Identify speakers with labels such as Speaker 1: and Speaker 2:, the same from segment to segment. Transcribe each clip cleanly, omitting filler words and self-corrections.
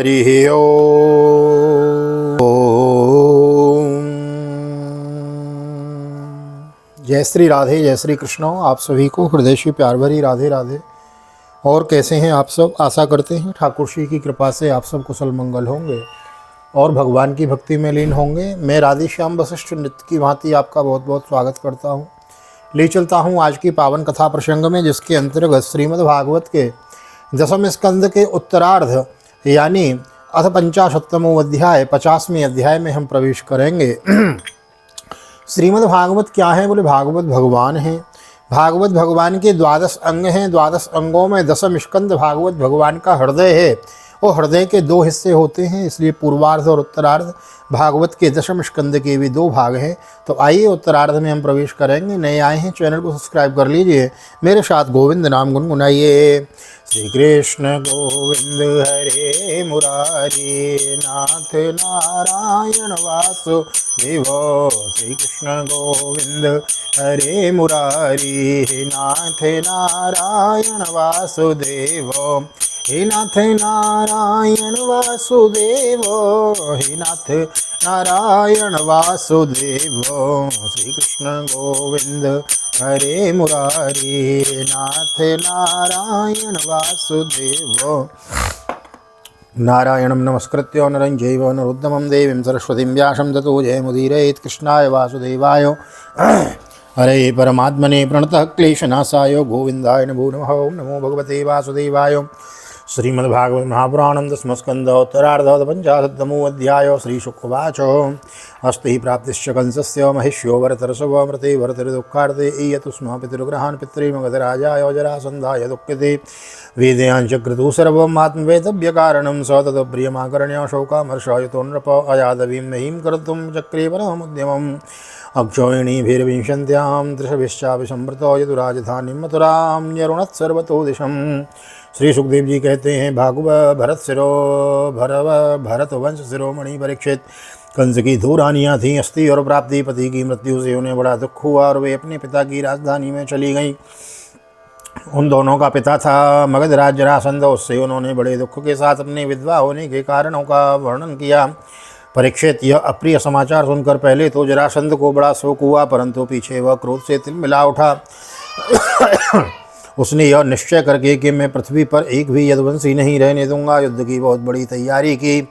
Speaker 1: हरि ओम। जय श्री राधे, जय श्री कृष्ण। आप सभी को हृदय से प्यार भरी राधे राधे। और कैसे हैं आप सब? आशा करते हैं ठाकुर श्री की कृपा से आप सब कुशल मंगल होंगे और भगवान की भक्ति में लीन होंगे। मैं राधे श्याम वशिष्ठ नित्य की भांति आपका बहुत बहुत स्वागत करता हूँ। ले चलता हूँ आज की पावन कथा प्रसंग में, जिसके अंतर्गत श्रीमद् भागवत के दशम स्कंद के उत्तरार्ध यानी अथ 55वां अध्याय 50वें अध्याय में हम प्रवेश करेंगे। श्रीमद् भागवत क्या है? बोले भागवत भगवान है। भागवत भगवान के 12 अंग हैं। 12 अंगों में दशम स्कंद भागवत भगवान का हृदय है। वो हृदय के 2 हिस्से होते हैं, इसलिए पूर्वार्ध और उत्तरार्ध। भागवत के दशम स्कंद के भी 2 भाग हैं। तो आइए उत्तरार्ध में हम प्रवेश करेंगे। नए आए हैं चैनल को सब्सक्राइब कर लीजिए, मेरे साथ गोविंद नाम गुनगुनाइए। श्री कृष्ण गोविंद हरे मुरारी, नाथ नारायण वासुदेव। श्री कृष्ण गोविंद हरे मुरारी, नाथ नारायण वासुदेव। हे नाथ नारायण वासुदेव, हे नाथ नारायण वासुदेव। श्री कृष्ण गोविंद हरे मुरारी, नाथ नारायण वासुदेव। नारायणं नमस्कृत्य नरं चैव नरोत्तमं देवीं सरस्वतीं व्यासं ततो जयमुदीरयेत्। कृष्णाय वासुदेवाय हरे परमात्मने प्रणतः क्लेशनाशाय गोविन्दाय नमो नमः। ओं नमो भगवते वासुदेवाय। श्रीमद्भागवत महापुराणं दशमस्कन्ध उत्तरार्ध 55वां अध्याय। श्रीशुकवाच अस्ति प्राप्तिश्च कंसस्य महिष्यो वरतरसवमृते वरतरिदुःखार्थे ईयतु स्म पितृग्रहान् पितृमगधराजाय जरासन्धाय दुःखिते। वेदयाञ्चक्रतु सर्वम् आत्मवेदव्यकारणं स तदप्रियमाकर्ण्य शोकामर्षायतो नृप अयादवीं महीं कर्तुं चक्रे परममुद्यमम्। अक्षोहिणीभिर्विंशन्त्यां त्रिशभिश्चापि संवृतो यदुराजधानीं मथुरां न्यरुणत् सर्वतो दिशम्। श्री सुखदेव जी कहते हैं, भरत वंश शिरोमणि परीक्षित कंस की 2 रानियाँ थीं, अस्थि और प्राप्ति। पति की मृत्यु से उन्हें बड़ा दुख हुआ और वे अपने पिता की राजधानी में चली गईं। उन दोनों का पिता था मगधराज जरासंध। उससे उन्होंने बड़े दुख के साथ अपने विधवा होने के कारणों का वर्णन किया। परीक्षित, यह अप्रिय समाचार सुनकर पहले तो जरासंध को बड़ा शोक हुआ, परंतु पीछे वह क्रोध से तिलमिला उठा। उसने यह निश्चय करके कि मैं पृथ्वी पर एक भी यदुवंशी नहीं रहने दूंगा, युद्ध की बहुत बड़ी तैयारी की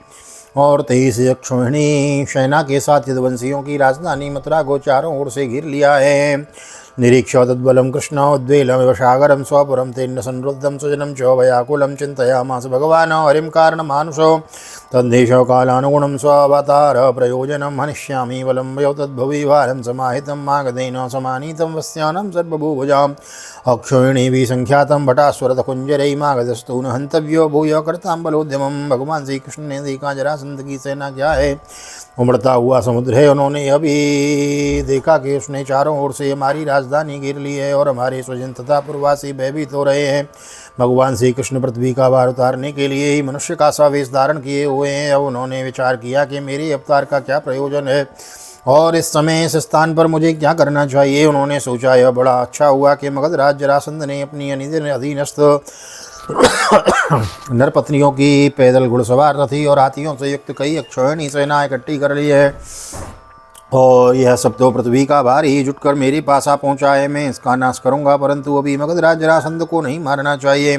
Speaker 1: और 23 अक्षोहिणी सेना के साथ यदुवंशियों की राजधानी मथुरा को चारों ओर से घेर लिया है। निरीक्ष्य तद्बलं कृष्णोद्वेलमिव सागरं स्वपुरं तेन संरुद्धं सुजनं च व्याकुलं चिन्तयामास भगवान् हरिं कारणमानुषो। तद्देशो कालानुगुणं स्वावतार प्रयोजनं हनिष्यामि बलं वयो तद्भुवि भारं समाहितं मागधेन समानीतं वस्यानं सर्वभूभुजाम्। अक्षोहिणी संख्यातं भटास्वरथकुञ्जरै मागधस्तु न हन्तव्यो भूय कर्तां बलोद्यमम्। भगवान श्री कृष्ण ने देखा जरासंध की सेना क्या है, उमड़ता हुआ समुद्र है। उन्होंने यह भी देखा कि उसने चारों ओर से हमारी राजधानी घेर ली है और हमारे स्वजन तथा पूर्ववासी भयभीत हो रहे हैं। भगवान श्री कृष्ण पृथ्वी का भार उतारने के लिए ही मनुष्य का सा वेश धारण किए हुए हैं। अब उन्होंने विचार किया कि मेरे अवतार का क्या प्रयोजन है और इस समय इस स्थान पर मुझे क्या करना चाहिए। उन्होंने सोचा, यह बड़ा अच्छा हुआ कि मगधराज जरासंध ने अपनी अधीनस्थ नरपत्नियों की पैदल घुड़सवार रथी और हाथियों से युक्त कई अक्षोहिणी सेना इकट्ठी कर ली है और यह सब तो पृथ्वी का भार ही जुटकर मेरे पास आ पहुंचा है। मैं इसका नाश करूंगा, परंतु अभी मगधराज जरासंध को नहीं मारना चाहिए,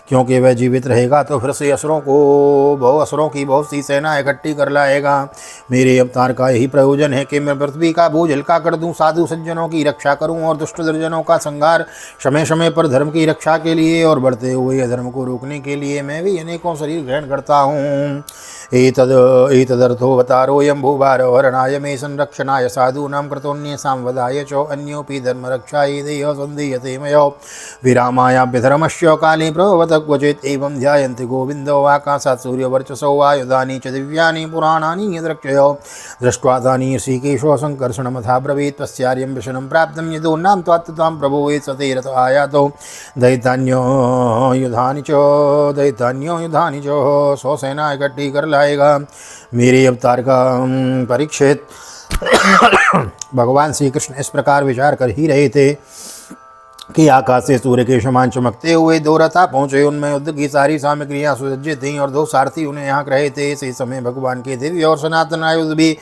Speaker 1: क्योंकि वह जीवित रहेगा तो फिर से असुरों की बहुत सी सेना इकट्ठी कर लाएगा। मेरे अवतार का यही प्रयोजन है कि मैं पृथ्वी का बोझ हल्का कर दूं, साधु सज्जनों की रक्षा करूं और दुष्ट दुर्जनों का संहार, समय समय पर धर्म की रक्षा के लिए और बढ़ते हुए अधर्म को रोकने के लिए मैं भी अनेकों शरीर ग्रहण करता हूँ। एतदर्थोऽवतारोऽयं भूभारो हरणाय मे संरक्षणाय साधूनां कृतोऽन्येषां वधाय च अन्योऽपि धर्मरक्षायै देहः सन्धीयते मया। विरामायाभ्यधर्मस्य काले प्रभवतः क्वचित् एवं ध्यायन्ति गोविन्दो आकाशात् सूर्यवर्चसो आयुधानि च दिव्यानि पुराणानि यद्रक्षयो। दृष्ट्वा तानि ऋषिकेशो सङ्कर्षणमथा ब्रवीत् पश्चार्यं व्यसनं प्राप्तं यदोन्नां त्वात्तां प्रभो ये सते रथ आयातो। दैतान्यो युधानि च सौ सेना इकट्ठी कर लाएगा। मेरे अवतार का परीक्षित भगवान श्री कृष्ण इस प्रकार विचार कर ही रहे थे कि आकाश से सूर्य के समान चमकते हुए दो रथा पहुँचे। उनमें युद्ध की सारी सामग्रियाँ सुसज्जित थीं और दो सारथी उन्हें हाँक रहे थे। इसी समय भगवान के दिव्य और सनातन आयुध भी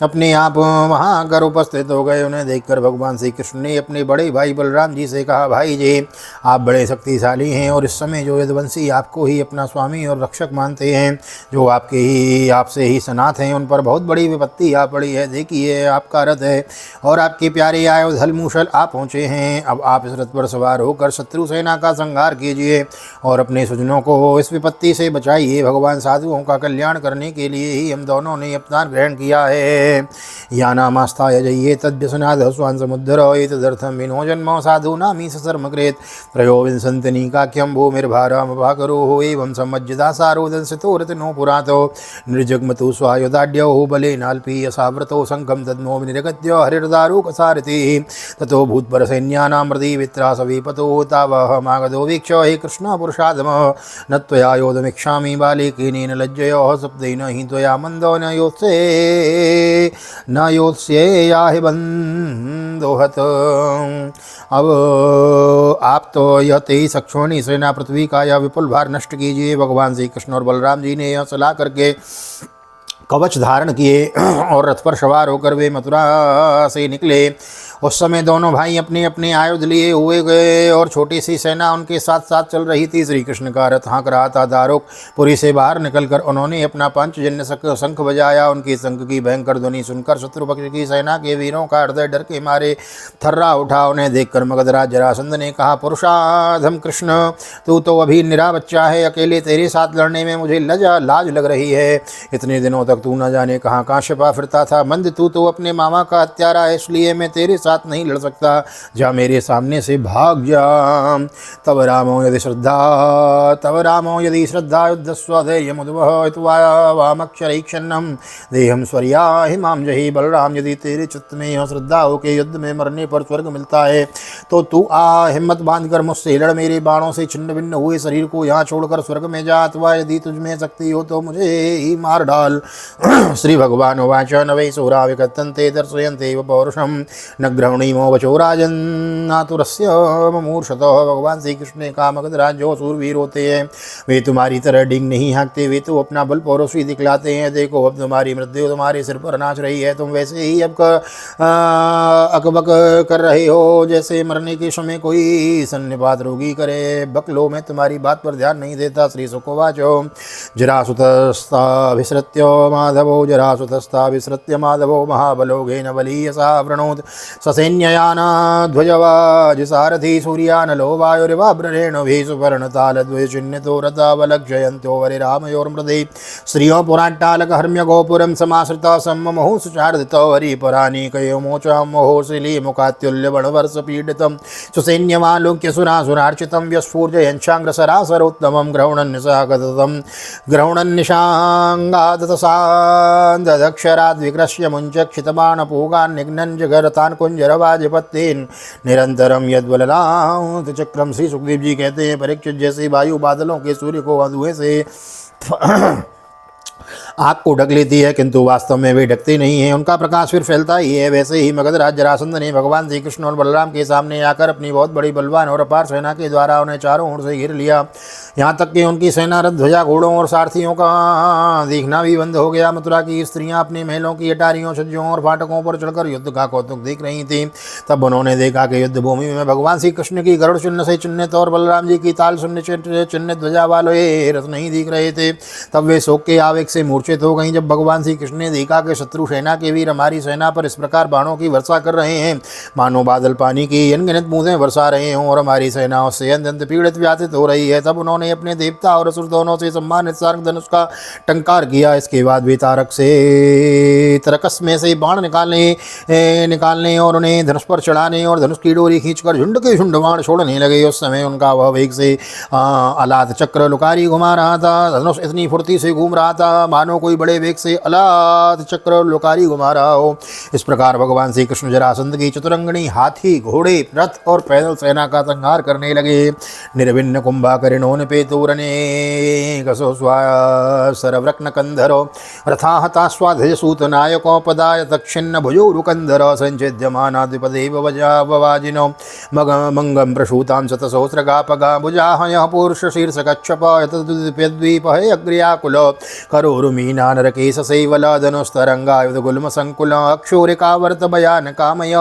Speaker 1: अपने आप वहाँ आकर उपस्थित हो गए। उन्हें देखकर भगवान श्री कृष्ण ने अपने बड़े भाई बलराम जी से कहा, भाई जी, आप बड़े शक्तिशाली हैं और इस समय जो यदुवंशी आपको ही अपना स्वामी और रक्षक मानते हैं, जो आपसे ही सनात हैं, उन पर बहुत बड़ी विपत्ति आ पड़ी है। देखिए, आपका रथ है और आपके प्यारे आयुध हल मूसल आ पहुँचे हैं। अब आप इस रथ पर सवार होकर शत्रु सेना का संहार कीजिए और अपने स्वजनों को इस विपत्ति से बचाइए। भगवान साधुओं का कल्याण करने के लिए ही हम दोनों ने अवतार ग्रहण किया है। यानामास्ताय जय्ये तद्व्यसनाद स्वान् समुद्धर एतदर्थं विनो जन्म साधूनामी ससर्मकृत त्रयोविंशतिनीकाख्यं भूमिर्भारामपाकरोः एवं सम्मज्जदा सारोदंसितो रत्नो पुरातो निर्जग्मतु स्वायुधाढ्यो बलेनाल्पीय साव्रतो शङ्खं तद्मो विनिर्गत्य हरिर्दारुकसारथिः ततो भूतपरसैन्यानां मृदिवित्रासवीपतो तावहमागधो वीक्ष हे कृष्ण पुरुषादमः न त्वया योधमिच्छामि बालिकेनेन लज्जयोः सप्तेन हि त्वया मन्दो न योत्स्ये याहि बन्धोहत। अब आप तो यह 23 अक्षौणी सेना पृथ्वी का यह विपुल भार नष्ट कीजिए। भगवान श्री कृष्ण और बलराम जी ने यह सलाह करके कवच धारण किए और रथ पर सवार होकर वे मथुरा से निकले। उस समय दोनों भाई अपने अपने आयुध लिए हुए गए और छोटी सी सेना उनके साथ साथ चल रही थी। श्री कृष्ण का रथ हाँक रहा था। दारुकपुरी से बाहर निकलकर उन्होंने अपना पंचजन्य शंख बजाया। उनकी शंख की भयंकर ध्वनि सुनकर शत्रुपक्ष की सेना के वीरों का हृदय डर के मारे थर्रा उठा। उन्हें देखकर मगधराज जरासंध ने कहा, पुरुषाधम कृष्ण, तू तो अभी निरा बच्चा है। अकेले तेरे साथ लड़ने में मुझे लाज लग रही है। इतने दिनों तक तू न जाने कहाँ छिपा फिरता था। मंद, तू तो अपने मामा का हत्यारा है, इसलिए मैं तेरे साथ नहीं लड़ सकता। जा मेरे सामने से भाग जा। तब रामो यदि श्रद्धा युद्धस्व धैर्यमुद्वहत्वामक्षरैक्षन्नं देहं स्वर्याहिमां जहि। बलराम, यदि तेरे चित्त में यह श्रद्धा हो कि युद्ध में मरने पर स्वर्ग मिलता है तो तू हिम्मत बांधकर मुझसे लड़। मेरे बाणों से छिन्न भिन्न हुए शरीर को यहाँ छोड़कर स्वर्ग में जा, अथवा यदि तुझमें शक्ति हो तो मुझे ही मार डाल। श्री भगवान उवाच, न वै सूरा विकथन्ते दर्शयन्ते पौरुषं न ग्रहणीमो वचो राजन्नातुरस्य ममूर्षतः। भगवान श्री कृष्ण ने कहा, मगधराज, जो सूरवीर होते हैं वे तुम्हारी तरह डिंग नहीं हाँकते, वे तो अपना बल पौरुष ही दिखलाते हैं। देखो, अब तुम्हारी मृत्यु तुम्हारे सिर पर नाच रही है। तुम वैसे ही अब अकबक कर रहे हो जैसे मरने के समय कोई सन्निपात रोगी करे। बकलो, मैं तुम्हारी बात पर ध्यान नहीं देता। श्री शुकोवाचो, जरासुतस्ताभिसृत्य माधवो महाबलोघेन बलीयसा वृणोत् ससैन्ययानाध्वजवाजिसारथी सूर्यानलो वायुरिवाभ्रेणुभिः सुपर्णतालद्वयचिह्नितो रथावलक्षयन्तो वरिरामयोर्मृदे। श्रियो पुराट्टालकहर्म्य गोपुरं समाश्रिता सम्ममुहुः सुचार्दितो हरिपरानीकयो मोचामोहो श्रीलीमुखात्युल्यवणवर्षपीडितं सुसैन्यमालोक्य सुरासुरार्चितं व्यस्फूर्जयञ्चाग्रसरासरोत्तमं ग्रहणन्निशाङ्गादतसान्ददक्षराद्विकृष्य मुञ्चक्षितबाणपूगान् जगरतान् कुंजरवाजपत्तेन निरंतरम यद्वललां चक्रम। श्री सुखदेव जी कहते हैं, परीक्षित, जैसे वायु बादलों के सूर्य को धुएं से आग को ढक लेती है किंतु वास्तव में वे ढकते नहीं हैं, उनका प्रकाश फिर फैलता ही है, वैसे ही मगधराज जरासंध ने भगवान श्री कृष्ण और बलराम के सामने आकर अपनी बहुत बड़ी बलवान और अपार सेना के द्वारा उन्हें चारों ओर से घेर लिया। यहाँ तक कि उनकी सेना रथ, ध्वजा, घोड़ों और सारथियों का देखना भी बंद हो गया। मथुरा की स्त्रियां अपने महलों की अटारियों, छज्जों और फाटकों पर चढ़कर युद्ध का कौतुक देख रही थीं। तब उन्होंने देखा कि युद्ध भूमि में भगवान श्री कृष्ण की गरुड़ चिन्ह से चिन्हित और बलराम जी की ताल चिन्हित ध्वजा वाले रथ नहीं दिख रहे थे। तब वे शोक के आवेग से मूर्छित हो गईं। जब भगवान श्री कृष्ण ने देखा कि शत्रु सेना के वीर हमारी सेना पर इस प्रकार बाणों की वर्षा कर रहे हैं मानो बादल पानी की अनगिनत बूंदें वर्षा रहे हों और हमारी सेना उससे अत्यंत पीड़ित व्याधित हो रही है, तब उन्होंने अपने देवता और असुर दोनों से सम्मानित सारंग धनुष का टंकार किया। इसके बाद वे तरकस में से बाण निकालने और उन्हें धनुष पर चढ़ाने और धनुष की डोरी खींचकर झुंड के झुंड बाण छोड़ने लगे। उस समय उनका वह वेग से अलात चक्र लुकारी घुमा रहा था। धनुष इतनी फुर्ती से घूम रहा था मानो मानो कोई बड़े वेग से अलाद चक्र और लोकारी घुमा रहा हो। इस प्रकार भगवान श्री कृष्ण जरासंध की चतुरंगनी हाथी, घोड़े, रथ और पैदल सेना का संहार करने लगे। निर्विन्न कुंभाकर्णों पे तूरने कसो सरव्रक्न कंधरो रथा हता स्वाधज सूत नायको पदाय दक्षिण भुजोरुकंधर संचिद्यमानाद्विपदेव वजाववाजिनो मंगम प्रसूतां शतसहस्रगापगा भुजाहयः पुरुष शीर्षकच्छप यतद्वीपहे अग्र्याकुल करोरुमीना नरकेशशैवलधनुस्तरङ्गायुधगुल्म संकुल अक्षोरिकावर्त बयान कामय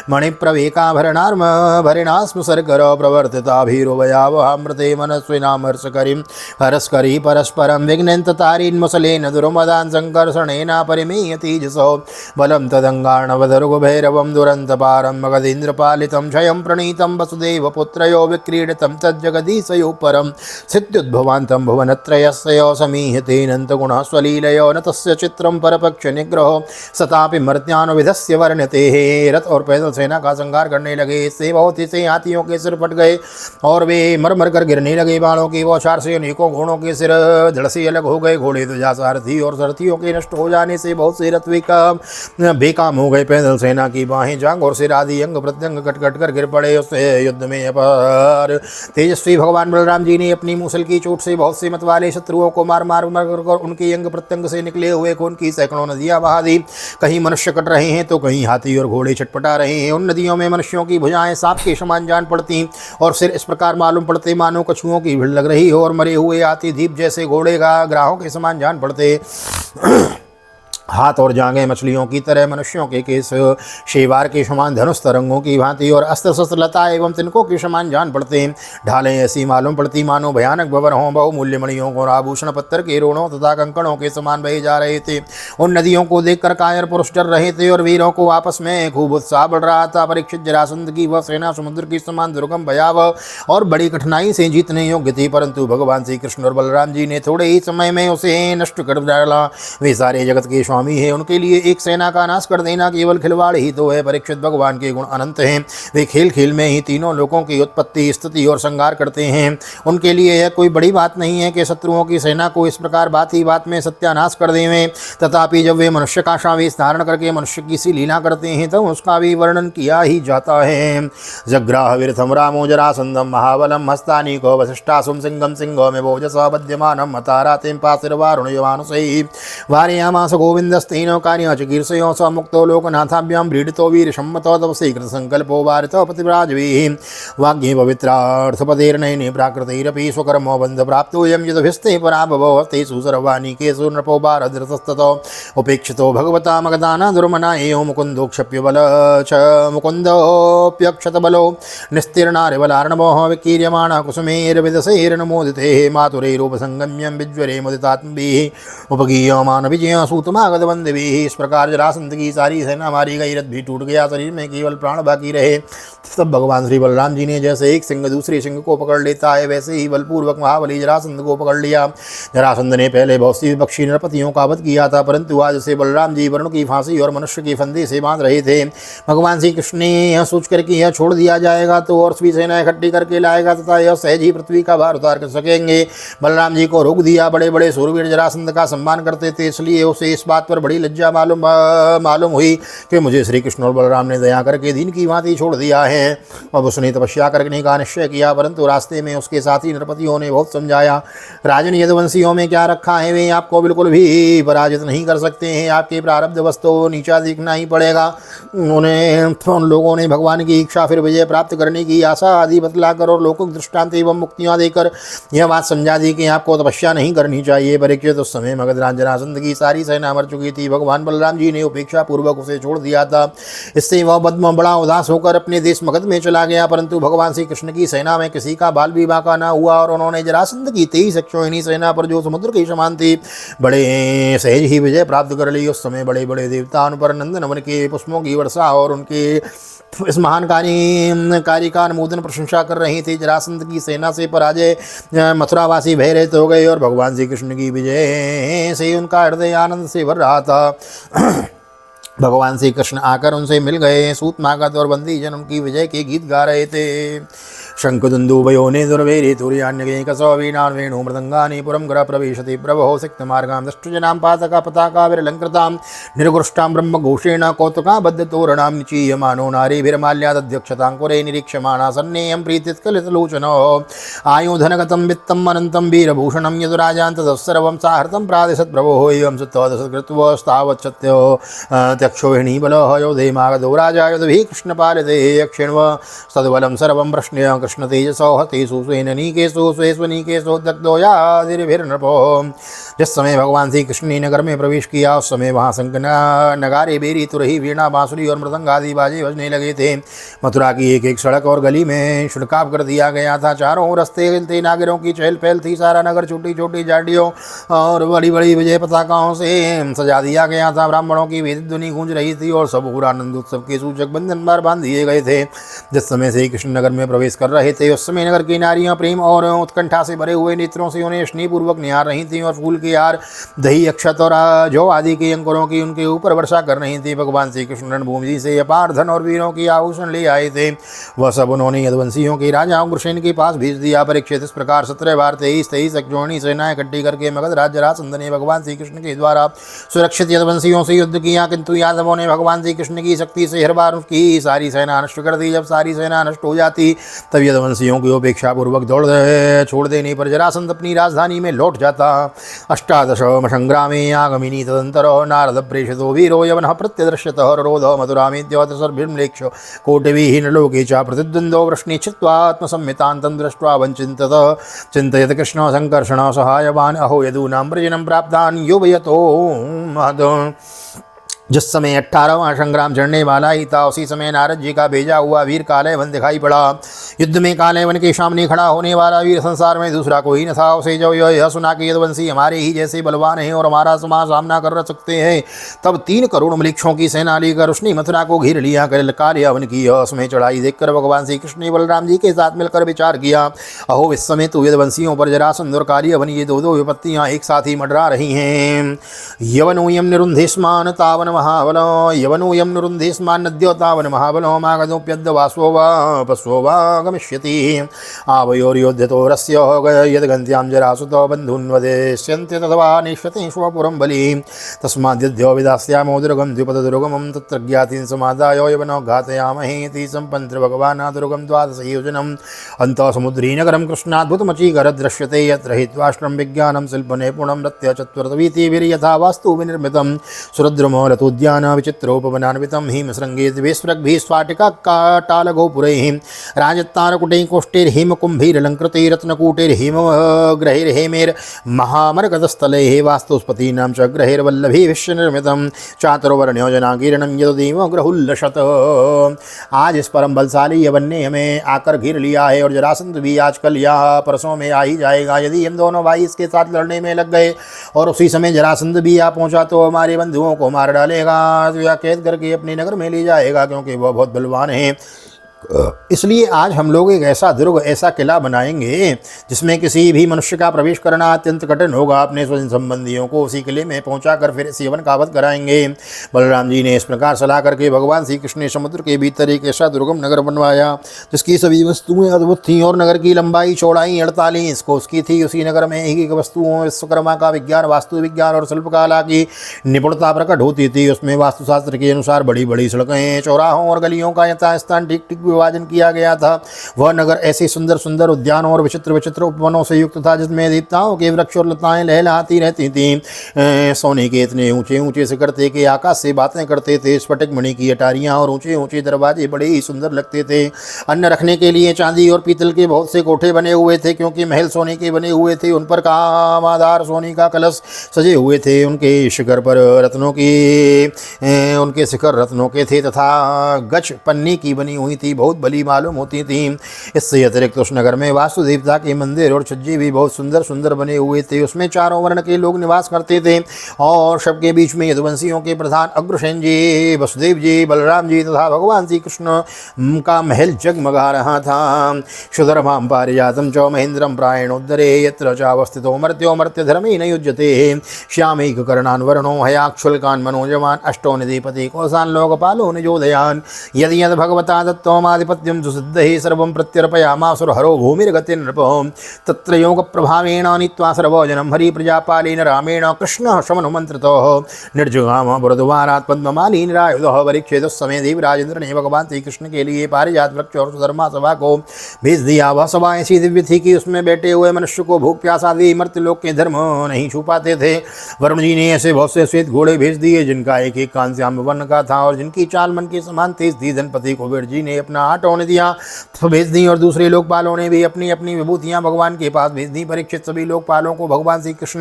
Speaker 1: मणिप्रवेकाभरणार्म भरिणास्म सर्कर प्रवर्तिताभिरुभयावहामृते मनस्विनामर्षकरीं हरस्करी परस्परं विघ्नन्ततारीन्मुसलेन दुर्मदान् सङ्कर्षणेन परिमेयतीजसो बलं तदङ्गाणवधरुगभैरवं दुरन्तपारं मगधीन्द्रपालितं क्षयं प्रणीतं वसुदेवपुत्रयो विक्रीडितं तज्जगदीशयो परं सिद्ध्युद्भवान्तं भुवनत्रयस्य समीहतेनन्तगुणः स्वलीलयो न तस्य चित्रं परपक्षनिग्रहो सतापि मर्त्यानुविधस्य वर्ण्यते। रथ और पैदल सेना का संहार करने लगे। इससे बहुत से हाथियों के सिर फट गए और वे मर मर कर गिरने लगे। बाणों की बौछार से अनेकों घोड़ों के सिर धड़ से अलग हो गए। घोड़े ध्वजा सारथी और सारथियों के नष्ट हो जाने से बहुत से रथ बेकाम हो गए। पैदल सेना की बाहें, जांग और सिर आदि अंग प्रत्यंग कट कट कर गिर पड़े। उससे युद्ध में अपार तेजस्वी भगवान बलराम जी ने अपनी मूसल की चोट से बहुत से मत वाले शत्रुओं को मार मार कर उनके अंग प्रत्यंग से निकले हुए खून की सैकड़ों नदियां बहा दी। कहीं मनुष्य कट रहे हैं तो कहीं हाथी और घोड़े छटपटा रहे हैं। उन नदियों में मनुष्यों की भुजाएं सांप के समान जान पड़ती और सिर इस प्रकार मालूम पड़ते मानो कछुओं की भीड़ लग रही हो और मरे हुए हाथी दीप जैसे घोड़े का ग्राहों के समान जान पड़ते। हाथ और जांघें मछलियों की तरह, मनुष्यों के केस शेवार के समान धनुष तरंगों की भांति और अस्त्र शस्त्र लता एवं तिनकों के समान जान पड़ते। ढालें ऐसी मालूम पड़ती मानो भयानक भंवर हों। बहुमूल्य मणियों और आभूषण पत्थर के रोड़ों तथा कंकड़ों के समान बहे जा रहे थे। उन नदियों को देखकर कायर पुरुष डर रहे थे और वीरों को आपस में खूब उत्साह बढ़ रहा था। परीक्षित जरासंध की वह सेना समुद्र की समान दुर्गम, भयावह और बड़ी कठिनाई से जीतने योग्य थी, परंतु भगवान श्री कृष्ण और बलराम जी ने थोड़े ही समय में उसे नष्ट कर डाला। वे सारे जगत के स्वामी है, उनके लिए एक सेना का नाश कर देना केवल खिलवाड़ ही तो है। परीक्षित भगवान के गुण अनंत हैं। वे खेल खेल में ही तीनों लोकों की उत्पत्ति, स्थिति और संहार करते हैं। उनके लिए यह कोई बड़ी बात नहीं है कि शत्रुओं की सेना को इस प्रकार बात ही बात में सत्यानाश कर देवें। तथापि जब वे मनुष्य का आवेश धारण करके मनुष्य की सी लीला करते हैं तब उसका भी वर्णन किया ही जाता है। जग्राह विरथम रामो जरासंधम महाबलम हस्तानीको वसिष्ठासुम सिंहम सिंहो में भोजसा बध्यमानम मतारातिम पासिर्वारुणयमानुषैः वारयामास गोविंदस्तेन कार्याचकीर्षयो स मुक्तो लोकनाथाभ्यां व्रीडितो वीरसम्मतो तपसि कृतसंकल्पो वारितो पतिव्राजवीः वाग्ये पवित्रार्थपतेर्नयने प्राकृतैरपि स्वकर्मो बन्धप्राप्तोऽयं यदभिस्ते पराभवो हस्तेषु सर्वाणिकेषु नृपो भारद्रतस्ततो उपेक्षितो भगवता मगधाना दुर्मना एवं मुकुन्दोक्षप्यबल च मुकुन्दोऽप्यक्षतबलो निस्तीर्णारिबलार्णवो विकीर्यमाणः कुसुमेर्विदशैर्नमोदिते मातुरैरूपसंगम्यं विज्वरे मुदितात्मभिः उपगीयमान विजय सूतमागधवन्दिभिः। इस प्रकार जरासंध की सारी सेना मारी गई। रथ भी टूट गया, शरीर में केवल प्राण बाकी रहे। तब भगवान श्री बलराम जी ने जैसे एक सिंह दूसरे सिंह को पकड़ लेता है वैसे ही बलपूर्वक महाबली जरासंध को पकड़ लिया। जरासंध ने पहले बहुत सी विपक्षी नरपतियों का वध किया था, परंतु आज से बलराम जी वरुण की फांसी और मनुष्य की फंदे से बांध रहे थे। भगवान श्री कृष्ण ने यह सोचकर कि यह छोड़ दिया जाएगा तो और भी सेना इकट्ठी करके लाएगा तथा यह सहज ही पृथ्वी का भार उतार कर सकेंगे, बलराम जी को रोक दिया। बड़े बड़े सूरवीर जरासंध का सम्मान करते थे, इसलिए उसे इस बात पर बड़ी लज्जा मालूम हुई कि मुझे श्री कृष्ण और बलराम ने दया करके दीन की भांति छोड़ दिया है। अब उसने तपस्या करने का निश्चय किया, परंतु रास्ते में उसके साथी नरपतियों ने बहुत समझाया। राजन यदुवंशियों में क्या रखा है, वे आपको बिल्कुल भी पराजित नहीं कर सकते हैं। आपके प्रारब्ध वस्तु नीचा दिखना ही पड़ेगा। उन लोगों ने भगवान की इच्छा फिर विजय प्राप्त करने की आशा आदि बतलाकर और लोकों दृष्टांत एवं मुक्तियाँ देकर यह बात समझा दी कि आपको तपस्या नहीं करनी चाहिए। परीक्षित उस समय मगधराज जरासंध की सारी सेना मर चुकी थी। भगवान बलराम जी ने उपेक्षा पूर्वक उसे छोड़ दिया था। इससे वह बड़ा उदास होकर अपने देश मगध में चला गया, परंतु भगवान श्री कृष्ण की सेना में किसी का बाल भी बाका न हुआ और उन्होंने जरासंध की 23 अक्षौहिणी सेना पर जो समुद्र के समान थी बड़े सहज ही विजय प्राप्त कर ली। उस समय बड़े बड़े देवता उन पर नंदन वन के पुष्पों की वर्षा और उनके इस महान कार्य का अनुमोदन प्रशंसा कर रहे थे। जरासंध की सेना से पराजय मथुरावासी भयरहित हो गए और भगवान श्री कृष्ण की विजय से उनका हृदय आनंद से भर रहा था। भगवान श्री कृष्ण आकर उनसे मिल गए। सूत मागध और बंदी जन उनकी विजय के गीत गा रहे थे। शङ्खदुन्दुभयोने दुर्वैरे तुर्यान्यकसो वीणान् वेणु मृदङ्गानि पुरं गृह प्रविशति प्रभो सिक्तमार्गां दष्टुजनां पातका पताका विरलङ्कृतां निर्घुष्टां ब्रह्मघोषेण कौतुकाबद्धतोरणां निचीयमानो नारीभिर्माल्यादध्यक्षताङ्कुरे निरीक्ष्यमाणा सन्नेयं प्रीतिस्खलितलोचनो आयुधनगतं वित्तम् अनन्तं वीरभूषणं यदुराजान् ततः साहृतं प्रादिशत् प्रभोः एवं सुत्वदशकृत्वस्तावच्छत्यो त्यक्षोहिणीबलः योधेमागधो राजा युधभिः कृष्णपालिते यक्षिण्व सद्बलं सर्वं प्रश्नय कृष्णतेजसो हतेषु स्वेननीकेषु स्वेष्वनीकेषु दग्धो यादिभिर्नृपो। जिस समय भगवान श्री कृष्ण ने नगर में प्रवेश किया उस समय वहाँ शंख नगारे बेरी तुरही वीणा बांसुरी और मृदंग आदि बाजे बजने लगे थे। मथुरा की एक एक सड़क और गली में छिड़काव कर दिया गया था। चारों ओर रस्ते थे, नागरों की चहल पहल थी। सारा नगर छोटी छोटी झाड़ियों और बड़ी बड़ी विजय पताकाओं से सजा दिया गया था। ब्राह्मणों की वेद ध्वनि गूंज रही थी और सब पूरा आनंद उत्सव के सूचक बंधन बार बांध दिए गए थे। जिस समय से कृष्ण नगर में प्रवेश कर रहे थे उस समय नगर की नारियां प्रेम और उत्कंठा से भरे हुए नेत्रों से उन्हें स्नेहपूर्वक निहार रही थी और फूल के हार, दही, अक्षत और जौ आदि के अंकुरों की उनके ऊपर वर्षा कर रही थी। भगवान श्री कृष्ण रणभूमि से अपार धन और वीरों की आभूषण ले आए थे। वह सब उन्होंने यदुवंशियों के राजा उग्रसेन के पास भेज दिया। परीक्षित इस प्रकार 17 बार 23 अक्षौहिणी सेनाएं इकट्ठी करके मगध राज्य जरासंध ने भगवान श्री कृष्ण के द्वारा सुरक्षित यदुवंशियों से युद्ध किया, किंतु यादवों ने भगवान श्री कृष्ण की शक्ति से हर बार उसकी सारी सेना नष्ट कर दी। जब सारी सेना नष्ट हो जाती तब यदुवंशियों की उपेक्षा पूर्वक छोड़ देने पर जरासंध अपनी राजधानी में लौट जाता। अष्टादश संग्रामे आगमिनी तदंतर नारद प्रेषितो वीरो यवनः प्रत्यदर्शतः रोध मधुरामे द्योतसर्भिर्म्लेक्ष कोटिभिः नलोके च प्रतिद्वन्द्वो वृष्णे छित्त्वा आत्मसंहितान्तं दृष्ट्वा वञ्चिन्ततः चिन्तयत् कृष्ण संकर्षण सहायवान् अहो यदूनां वृजनं प्राप्तान् युवयतो महद। जिस समय 18वां संग्राम चढ़ने वाला ही था उसी समय नारद जी का भेजा हुआ वीर कालयवन दिखाई पड़ा। युद्ध में कालयवन के सामने खड़ा होने वाला वीर संसार में दूसरा कोई न था। उसे जब यह सुना कि यदुवंशी हमारे ही जैसे बलवान हैं और हमारा सामना कर सकते हैं, तब 3 करोड़ मृक्षों की सेना लेकर उसने मथुरा को घेर लिया। कालयवन की उसमें चढ़ाई देखकर भगवान श्री कृष्ण ने बलराम जी के साथ मिलकर विचार किया, अहो इस समय तो यदुवंशियों पर जरासंध और कालयवन ये दो विपत्तियां एक साथ ही मंडरा रही हैं। यवनोयम निरुन्धेस्मान तावन महाबलो यवनोयम निरुन्धेस्मान नद्यो तावन महाबलो मागधोप्यद्य वासो वा पशो वा गमिष्यति आवयोर्योध्यतो रस्य यद्गन्त्यां जरासुतो बन्धून्वदेष्यन्ते तथवा निष्यते स्वपुरं बलि तस्माद्यद्यो विदास्यामो दुर्गं द्विपददुर्गमं तत्र ज्ञातिं समादाय यवनो घातयामहे इति सम्पन्त्र भगवान् दुर्गं द्वादशयोजनम् अन्तः समुद्री नगरं कृष्णाद्भुतमचीकरद् दृश्यते यत्र हि द्वाष्ट्रं विज्ञानं शिल्पनिपुणं रत्य चत्वरतवीतिभिर्यथा वास्तु विनिर्मितं सुरद्रुमोलतोद्यान विचित्रोपवनान्वितं हिमशृङ्गे दिवेश्वरग्भिः स्वाटिकाटालगोपुरैः राजत्तारकुटैः कोष्ठैर्हिमकुम्भैरलङ्कृतैः रत्नकूटैर्हिमग्रहैर्हेमैर्महामरकतस्थलैः वास्तुस्पतीनां च ग्रहैर्वल्लभैः विश्वनिर्मितं चातुर्वर्ण्योजनाकीर्णं यदुदेव ग्रहुल्लसत्। आज इस परम बलशाली यवन ने हमें आकर घेर लिया है और जरासंध भी आजकल या परसों में आ ही जाएगा। यदि हम दोनों भाई इसके साथ लड़ने में लग गए और उसी समय जरासंध भी आ पहुंचा तो हमारे बंधुओं को मार डालेगा, तो या कैद करके अपने नगर में ले जाएगा, क्योंकि वह बहुत बलवान है। इसलिए आज हम लोग एक ऐसा दुर्ग, ऐसा किला बनाएंगे जिसमें किसी भी मनुष्य का प्रवेश करना अत्यंत कठिन होगा। अपने स्वजन संबंधियों को उसी किले में पहुंचाकर फिर इस यवन का वध कराएंगे। बलराम जी ने इस प्रकार सलाह करके भगवान श्री कृष्ण ने समुद्र के भीतर एक ऐसा दुर्गम नगर बनवाया जिसकी सभी वस्तुएं अद्भुत थीं और नगर की लंबाई चौड़ाई 48 कोस की थी। उसी नगर में एक वस्तुओं विश्वकर्मा का विज्ञान, वास्तु विज्ञान और शिल्पकला की निपुणता प्रकट होती थी। उसमें वास्तुशास्त्र के अनुसार बड़ी बड़ी सड़कें, चौराहों और गलियों का यथास्थान ठीक ठीक विभाजन किया गया था। वह नगर ऐसे सुंदर सुंदर उद्यानों और विचित्र विचित्र उपवनों से युक्त था जिसमें देवताओं के वृक्ष और लताएं लहलहाती रहती थीं। सोने के इतने ऊंचे ऊंचे शिखर थे कि आकाश से बातें करते थे। स्फटिक मणि की अटारियां और ऊंचे ऊंचे दरवाजे बड़े ही सुंदर लगते थे। अन्न रखने के लिए चांदी और पीतल के बहुत से कोठे बने हुए थे, क्योंकि महल सोने के बने हुए थे। उन पर कामाधार सोने का कलश सजे हुए थे। उनके शिखर रत्नों के थे तथा गच पन्नी की बनी हुई थी, बहुत बली मालूम होती थी। इससे अतिरिक्त उस नगर में वास्तु देवता के मंदिर और छज्जे भी बहुत सुंदर सुंदर बने हुए थे। उसमें चारों वर्ण के लोग निवास करते थे और सबके बीच में यदुवंशियों के प्रधान अग्रसेन जी, वसुदेव जी, बलराम जी तथा भगवान श्री कृष्ण का महल जगमगा रहा था। क्षुधर्मां पारिजातं च महेंद्रं प्रायणोदरे यत्र चावस्थितो मर्त्यो मर्त्यधर्मेण युज्यते श्यामैककर्णान् वर्णो हयाक्षुल्कान् मनोजवान् अष्टो निधिपति कौशान् लोकपालो निजोदयान् यदि यद् भगवता दत्तो परमाधिपत्यं सुसिद्धये सर्वं प्रत्यर्पयामासुरहरो भूमिर्गतिर्नृपः तत्र योगप्रभावेण नीत्वा सर्वजनं हरिप्रजापालेन रामेण कृष्णः शमनुमन्त्रितः निर्जुगाम बुरद्वारात् पद्ममालीनरायुधः परीक्षेतः समय देवराजेंद्र ने भगवान श्री कृष्ण के लिए पारिजात वृक्ष और सुधर्मा सभा को भेज दिया। वह सभा ऐसी दिव्य थी कि उसमें बैठे हुए मनुष्य को भूख प्यास आदि मर्त्यलोक के धर्म नहीं छू पाते थे। वरुण जी ने ऐसे बहुत से श्वेत घोड़े भेज दिए जिनका एक एक कान श्याम वर्ण का था और जिनकी चाल मन के समान तेज थी। धनपति कुबेर जी ने अपना हाथ होने दिया भेज दी और दूसरे लोकपालों ने भी अपनी अपनी विभूतियां भगवान के पास भेज दी। परीक्षित सभी लोकपालों को भगवान श्री कृष्ण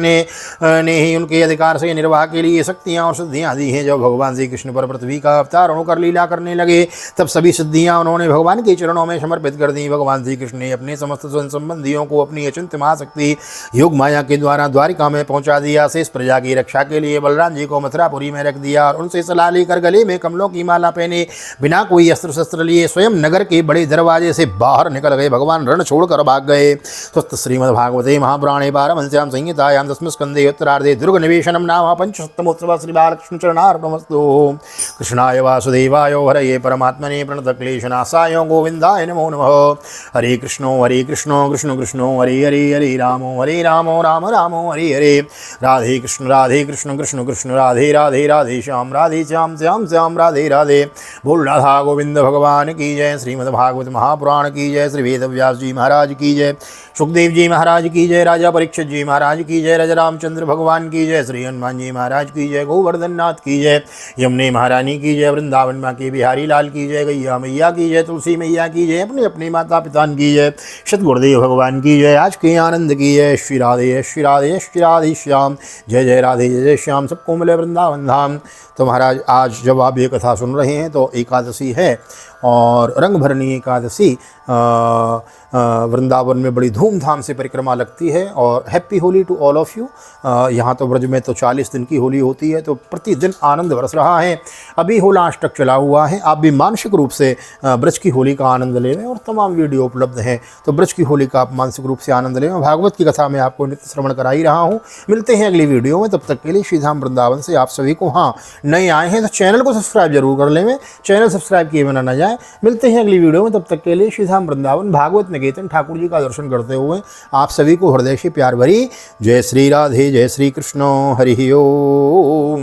Speaker 1: ने ही उनके अधिकार से निर्वाह के लिए शक्तियां और सिद्धियां दी हैं। जब भगवान श्री कृष्ण पर पृथ्वी का अवतार होकर लीला करने लगे तब सभी सिद्धियां उन्होंने भगवान के चरणों में समर्पित कर दी। भगवान श्री कृष्ण ने अपने समस्त संबंधियों को अपनी अचिंत्य महाशक्ति योग माया के द्वारा द्वारिका में पहुंचा दिया। शेष प्रजा की रक्षा के लिए बलराम जी को मथुरापुरी में रख दिया और उनसे सलाह लेकर गले में कमलों की माला पहने बिना कोई अस्त्र शस्त्र लिए स्वयं नगर के बड़े दरवाजे से बाहर निकल गए। भगवान रण छोड़कर भाग गए। स्वस्थ श्रीमद्भागवते महापुराणे पारमहंस्यां संहितायां दशम स्कंदे उत्तरार्धे दुर्ग निवेशनम नाम पंचशतमोत्सव श्री बालकृष्ण चरणार्पणमस्तु। कृष्णाय वासुदेवाय हरये परमात्मने प्रणतक्लेशनाशाय गोविंदाय नमो नमः। हरे कृष्णो कृष्ण कृष्णो हरे हरे हरे रामो राम रामो हरे हरे। राधे कृष्ण कृष्ण कृष्ण राधे राधे राधे श्याम श्याम श्याम राधे राधे। बोल राधा गोविंद भगवान की जय। श्रीमद्भागवत महापुराण की जय। श्री वेद व्यास जी महाराज की जय। सुखदेव जी महाराज की जय। राजा परीक्षित जी महाराज की जय। राजा रामचंद्र भगवान की जय। श्री हनुमान जी महाराज की जय। गोवर्धन नाथ की जय। यमुने महारानी की जय। वृंदावन माँ के बिहारी लाल की जय। गैया मैया की जय। तुलसी मैया की जय। अपने अपने माता पिता की जय। सतगुरुदेव भगवान की जय। आज के आनंद की जय। श्री राधे श्री राधे श्री राधे श्याम। जय जय राधे जय जय श्याम। सबको मिले वृंदावन धाम। तो महाराज आज जब आप ये कथा सुन रहे हैं तो एकादशी है और रंग भरनी एकादशी वृंदावन में बड़ी धूमधाम से परिक्रमा लगती है। और happy Holi to all of you. यहाँ तो ब्रज में तो 40 दिन की होली होती है तो प्रतिदिन आनंद बरस रहा है। अभी होलाष्टक चला हुआ है। आप भी मानसिक रूप से ब्रज की होली का आनंद ले लें और तमाम वीडियो उपलब्ध हैं तो ब्रज की होली का आप मानसिक रूप से आनंद लें। भागवत की कथा मैं आपको नित्य श्रवण करा ही रहा हूँ। मिलते हैं अगली वीडियो में। तब तक के लिए श्रीधाम वृंदावन से आप सभी को, हाँ नए आए हैं तो चैनल को सब्सक्राइब जरूर कर लें। चैनल सब्सक्राइब किए बिना न जाए। मिलते हैं अगली वीडियो में। तब तक के लिए श्रीधाम वृंदावन भागवत निकेतन ठाकुर जी का दर्शन करते हुए आप सभी को हृदय से प्यार भरी जय श्री राधे जय श्री कृष्ण हरि ओम।